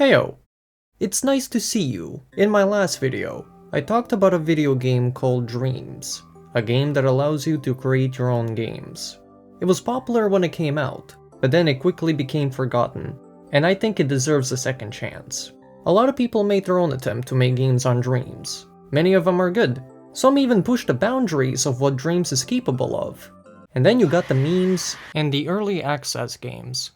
Heyo! It's nice to see you. In my last video, I talked about a video game called Dreams, a game that allows you to create your own games. It was popular when it came out, but then it quickly became forgotten, and I think it deserves a second chance. A lot of people made their own attempt to make games on Dreams. Many of them are good. Some even push the boundaries of what Dreams is capable of. And then you got the memes and the early access games.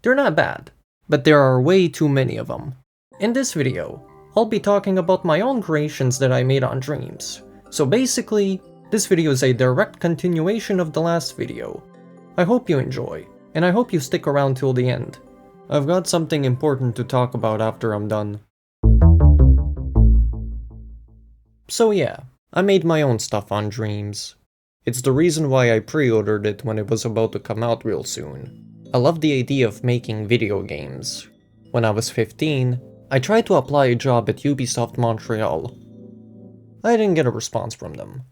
They're not bad, but there are way too many of them. In this video, I'll be talking about my own creations that I made on Dreams. So basically, this video is a direct continuation of the last video. I hope you enjoy, and I hope you stick around till the end. I've got something important to talk about after I'm done. So yeah, I made my own stuff on Dreams. It's the reason why I pre-ordered it when it was about to come out real soon. I love the idea of making video games. When I was 15, I tried to apply a job at Ubisoft Montreal. I didn't get a response from them.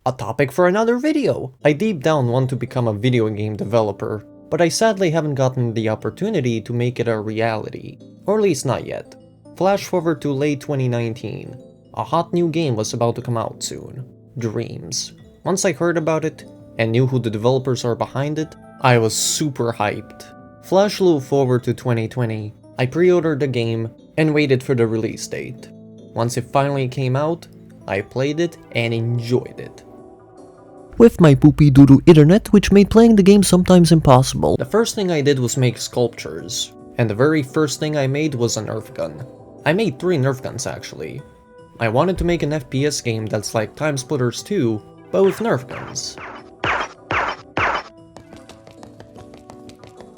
A topic for another video! I deep down want to become a video game developer, but I sadly haven't gotten the opportunity to make it a reality. Or at least not yet. Flash forward to late 2019. A hot new game was about to come out soon. Dreams. Once I heard about it, and knew who the developers are behind it, I was super hyped. Flash forward to 2020. I pre-ordered the game, and waited for the release date. Once it finally came out, I played it and enjoyed it. With my poopy doo-doo internet, which made playing the game sometimes impossible. The first thing I did was make sculptures, and the very first thing I made was a Nerf gun. I made 3 Nerf guns actually. I wanted to make an FPS game that's like Time Splitters 2, but with Nerf guns.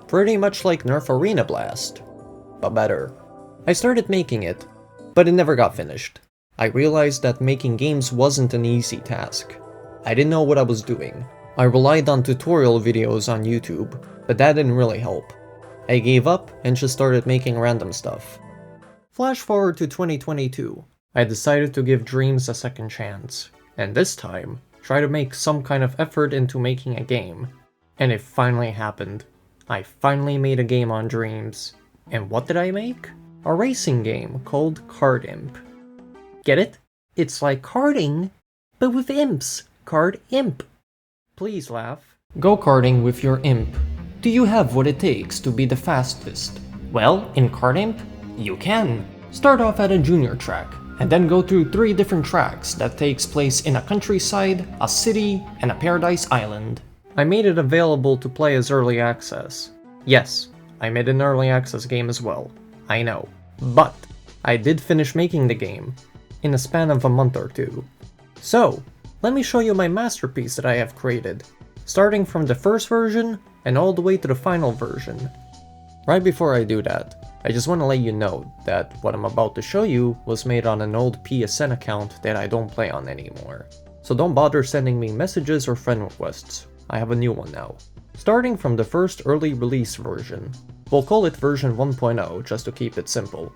Pretty much like Nerf Arena Blast, but better. I started making it, but it never got finished. I realized that making games wasn't an easy task. I didn't know what I was doing. I relied on tutorial videos on YouTube, but that didn't really help. I gave up and just started making random stuff. Flash forward to 2022. I decided to give Dreams a second chance, and this time, try to make some kind of effort into making a game. And it finally happened. I finally made a game on Dreams. And what did I make? A racing game called Card Imp. Get it? It's like carding, but with imps. Card Imp. Please laugh. Go karting with your imp. Do you have what it takes to be the fastest? Well, in Card Imp, you can. Start off at a junior track, and then go through 3 different tracks that takes place in a countryside, a city, and a paradise island. I made it available to play as early access. Yes, I made an early access game as well. I know. But I did finish making the game in a span of a month or 2. So, let me show you my masterpiece that I have created, starting from the first version and all the way to the final version. Right before I do that, I just want to let you know that what I'm about to show you was made on an old PSN account that I don't play on anymore. So don't bother sending me messages or friend requests. I have a new one now. Starting from the first early release version. We'll call it version 1.0 just to keep it simple.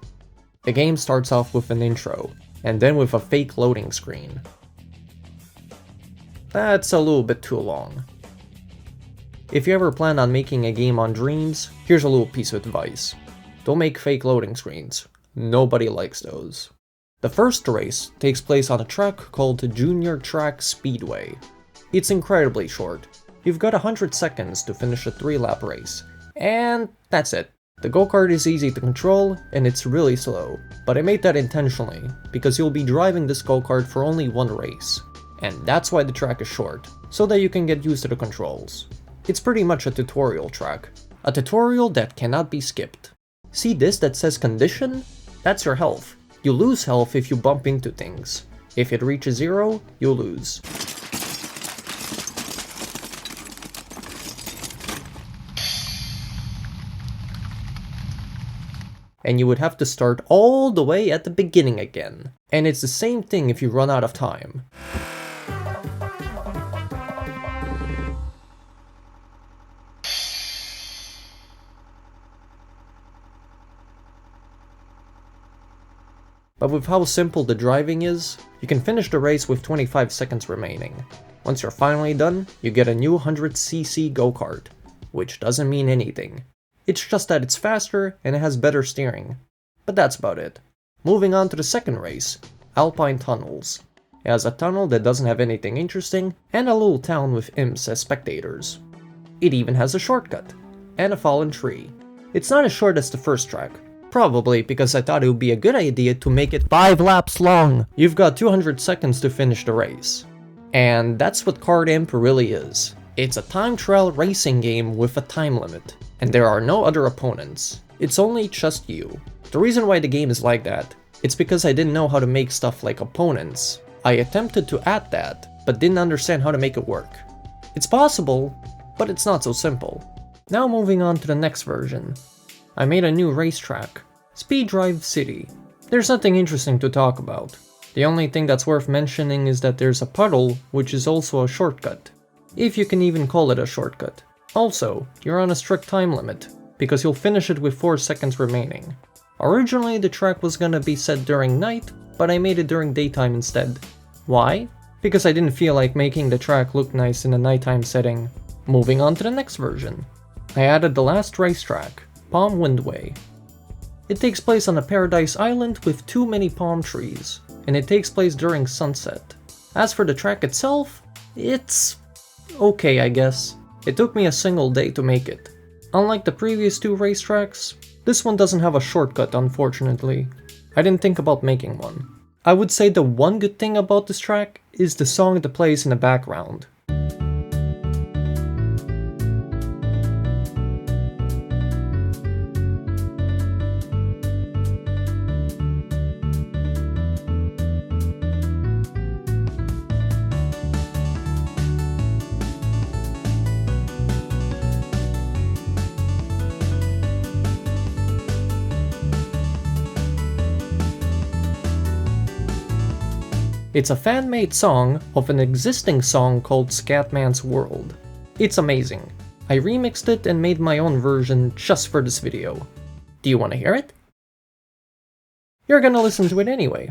The game starts off with an intro, and then with a fake loading screen. That's a little bit too long. If you ever plan on making a game on Dreams, here's a little piece of advice. Don't make fake loading screens. Nobody likes those. The first race takes place on a track called Junior Track Speedway. It's incredibly short. You've got 100 seconds to finish a 3-lap race, and that's it. The go-kart is easy to control, and it's really slow, but I made that intentionally, because you'll be driving this go-kart for only 1 race. And that's why the track is short, so that you can get used to the controls. It's pretty much a tutorial track. A tutorial that cannot be skipped. See this that says condition? That's your health. You lose health if you bump into things. If it reaches 0, you lose. And you would have to start all the way at the beginning again. And it's the same thing if you run out of time. But with how simple the driving is, you can finish the race with 25 seconds remaining. Once you're finally done, you get a new 100cc go-kart, which doesn't mean anything. It's just that it's faster and it has better steering. But that's about it. Moving on to the second race, Alpine Tunnels. It has a tunnel that doesn't have anything interesting, and a little town with imps as spectators. It even has a shortcut, and a fallen tree. It's not as short as the first track, probably because I thought it would be a good idea to make it 5 laps long. You've got 200 seconds to finish the race. And that's what Card Imp really is. It's a time trial racing game with a time limit, and there are no other opponents. It's only just you. The reason why the game is like that, it's because I didn't know how to make stuff like opponents. I attempted to add that, but didn't understand how to make it work. It's possible, but it's not so simple. Now moving on to the next version. I made a new racetrack, Speed Drive City. There's nothing interesting to talk about. The only thing that's worth mentioning is that there's a puddle, which is also a shortcut. If you can even call it a shortcut. Also, you're on a strict time limit, because you'll finish it with 4 seconds remaining. Originally the track was gonna be set during night, but I made it during daytime instead. Why? Because I didn't feel like making the track look nice in a nighttime setting. Moving on to the next version. I added the last racetrack, Palm Windway. It takes place on a paradise island with too many palm trees, and it takes place during sunset. As for the track itself, it's okay, I guess. It took me a single day to make it. Unlike the previous 2 racetracks, this one doesn't have a shortcut, unfortunately. I didn't think about making one. I would say the one good thing about this track is the song that plays in the background. It's a fan-made song of an existing song called Scatman's World. It's amazing. I remixed it and made my own version just for this video. Do you want to hear it? You're gonna listen to it anyway.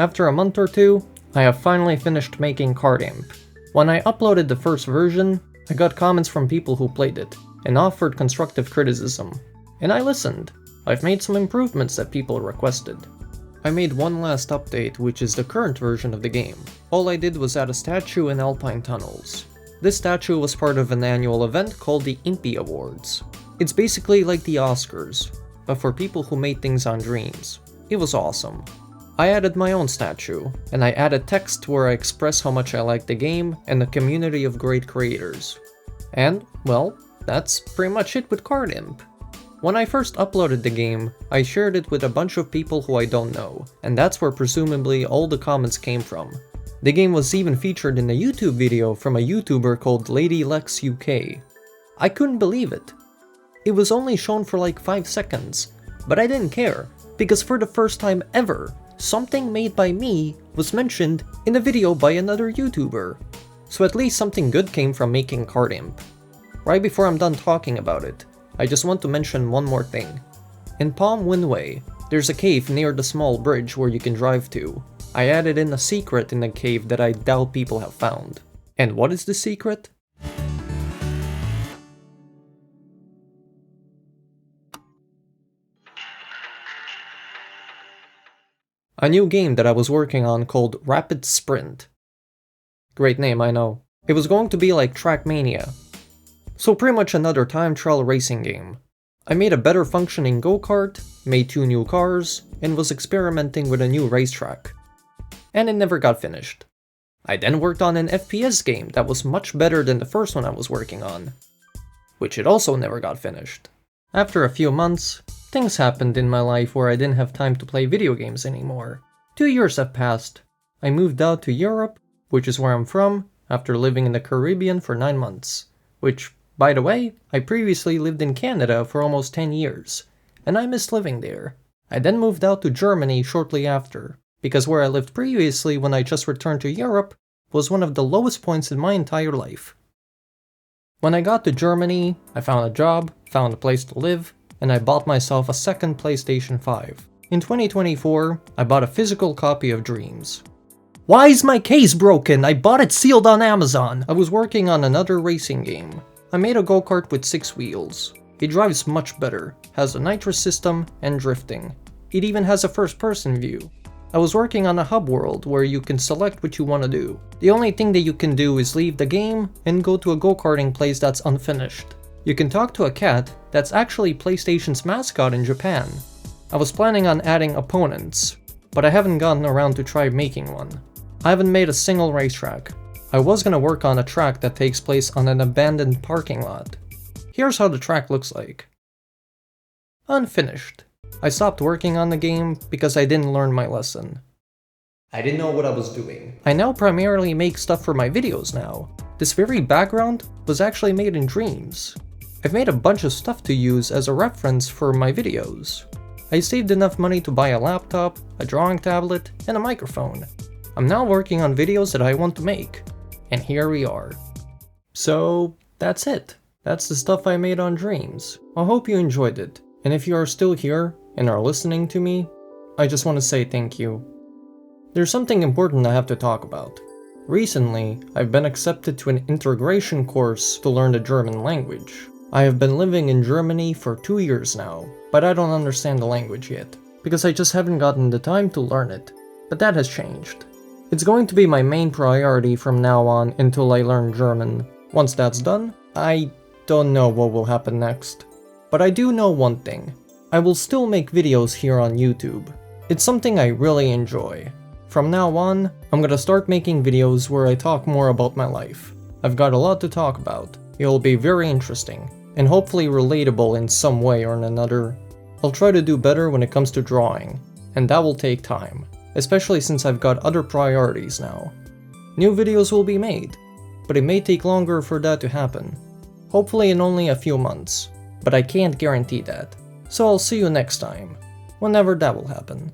After a month or 2, I have finally finished making Card Imp. When I uploaded the first version, I got comments from people who played it, and offered constructive criticism. And I listened. I've made some improvements that people requested. I made one last update, which is the current version of the game. All I did was add a statue in Alpine Tunnels. This statue was part of an annual event called the Impy Awards. It's basically like the Oscars, but for people who made things on dreams. It was awesome. I added my own statue, and I added text where I express how much I like the game and the community of great creators. And, well, that's pretty much it with Card Imp. When I first uploaded the game, I shared it with a bunch of people who I don't know, and that's where presumably all the comments came from. The game was even featured in a YouTube video from a YouTuber called Lady Lex UK. I couldn't believe it. It was only shown for like 5 seconds, but I didn't care, because for the first time ever, something made by me was mentioned in a video by another YouTuber. So at least something good came from making Card Imp. Right before I'm done talking about it, I just want to mention one more thing. In Palm Windway, there's a cave near the small bridge where you can drive to. I added in a secret in the cave that I doubt people have found. And what is the secret? A new game that I was working on called Rapid Sprint. Great name, I know. It was going to be like Trackmania. So pretty much another time trial racing game. I made a better functioning go-kart, made 2 new cars, and was experimenting with a new racetrack. And it never got finished. I then worked on an FPS game that was much better than the first one I was working on, which it also never got finished. After a few months, things happened in my life where I didn't have time to play video games anymore. 2 years have passed. I moved out to Europe, which is where I'm from, after living in the Caribbean for 9 months. Which, by the way, I previously lived in Canada for almost 10 years, and I missed living there. I then moved out to Germany shortly after, because where I lived previously when I just returned to Europe was one of the lowest points in my entire life. When I got to Germany, I found a job, found a place to live, and I bought myself a second PlayStation 5. In 2024, I bought a physical copy of Dreams. Why is my case broken? I bought it sealed on Amazon! I was working on another racing game. I made a go-kart with 6 wheels. It drives much better, has a nitrous system, and drifting. It even has a first-person view. I was working on a hub world where you can select what you want to do. The only thing that you can do is leave the game and go to a go-karting place that's unfinished. You can talk to a cat that's actually PlayStation's mascot in Japan. I was planning on adding opponents, but I haven't gotten around to try making one. I haven't made a single racetrack. I was gonna work on a track that takes place on an abandoned parking lot. Here's how the track looks like. Unfinished. I stopped working on the game because I didn't learn my lesson. I didn't know what I was doing. I now primarily make stuff for my videos now. This very background was actually made in Dreams. I've made a bunch of stuff to use as a reference for my videos. I saved enough money to buy a laptop, a drawing tablet, and a microphone. I'm now working on videos that I want to make. And here we are. So, that's it. That's the stuff I made on Dreams. I hope you enjoyed it. And if you are still here and are listening to me, I just want to say thank you. There's something important I have to talk about. Recently, I've been accepted to an integration course to learn the German language. I have been living in Germany for 2 years now, but I don't understand the language yet, because I just haven't gotten the time to learn it. But that has changed. It's going to be my main priority from now on until I learn German. Once that's done, I don't know what will happen next. But I do know one thing. I will still make videos here on YouTube. It's something I really enjoy. From now on, I'm gonna start making videos where I talk more about my life. I've got a lot to talk about. It'll be very interesting, and hopefully relatable in some way or another. I'll try to do better when it comes to drawing, and that will take time, especially since I've got other priorities now. New videos will be made, but it may take longer for that to happen. Hopefully in only a few months, but I can't guarantee that. So I'll see you next time, whenever that will happen.